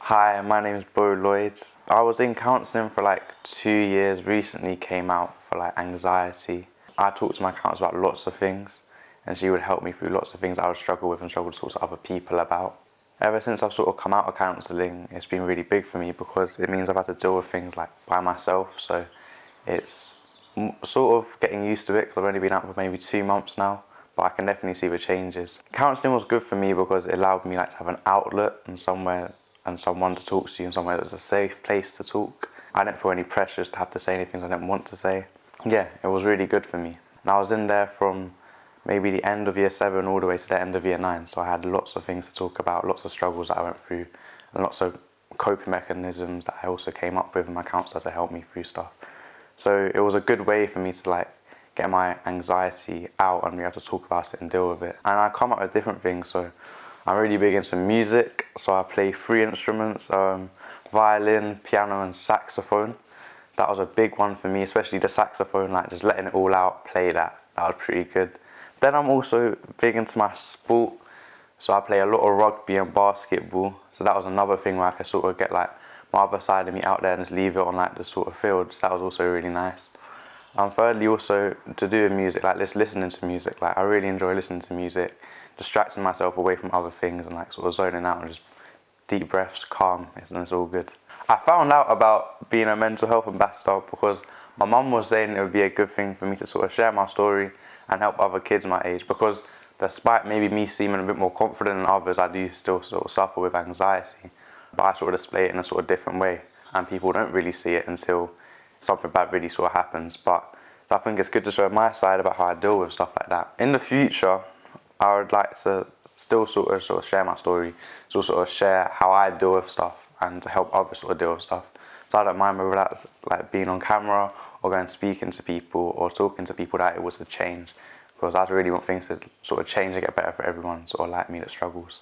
Hi, my name is Beau. I was in counselling for like 2 years, recently came out for like anxiety. I talked to my counsellor about lots of things and she would help me through lots of things I would struggle with and struggle to talk to other people about. Ever since I've sort of come out of counselling, it's been really big for me because it means I've had to deal with things like by myself, so it's sort of getting used to it because I've only been out for maybe 2 months now, but I can definitely see the changes. Counselling was good for me because it allowed me like to have an outlet and somewhere and someone to talk to and somewhere that was a safe place to talk. I didn't feel any pressures to have to say anything I didn't want to say. Yeah, it was really good for me. And I was in there from maybe the end of year 7 all the way to the end of year 9, so I had lots of things to talk about, lots of struggles that I went through, and lots of coping mechanisms that I also came up with, and my counsellor to help me through stuff. So it was a good way for me to like get my anxiety out and be able to talk about it and deal with it. And I come up with different things, so I'm really big into music, so I play 3 instruments, violin, piano and saxophone. That was a big one for me, especially the saxophone, like just letting it all out, play that was pretty good. Then I'm also big into my sport, so I play a lot of rugby and basketball, so that was another thing where I could sort of get like my other side of me out there and just leave it on like the sort of field, so that was also really nice. Thirdly, also to do with music, like just listening to music, like I really enjoy listening to music, distracting myself away from other things and like sort of zoning out and just deep breaths, calm, and it's all good. I found out about being a mental health ambassador because my mum was saying it would be a good thing for me to sort of share my story and help other kids my age, because despite maybe me seeming a bit more confident than others, I do still sort of suffer with anxiety, but I sort of display it in a sort of different way and people don't really see it until something bad really sort of happens. But I think it's good to show my side about how I deal with stuff like that. In the future, I would like to still sort of share my story, so sort of share how I deal with stuff and to help others sort of deal with stuff. So I don't mind whether that's like being on camera or going speaking to people or talking to people that it was to change, because I really want things to sort of change and get better for everyone sort of like me that struggles.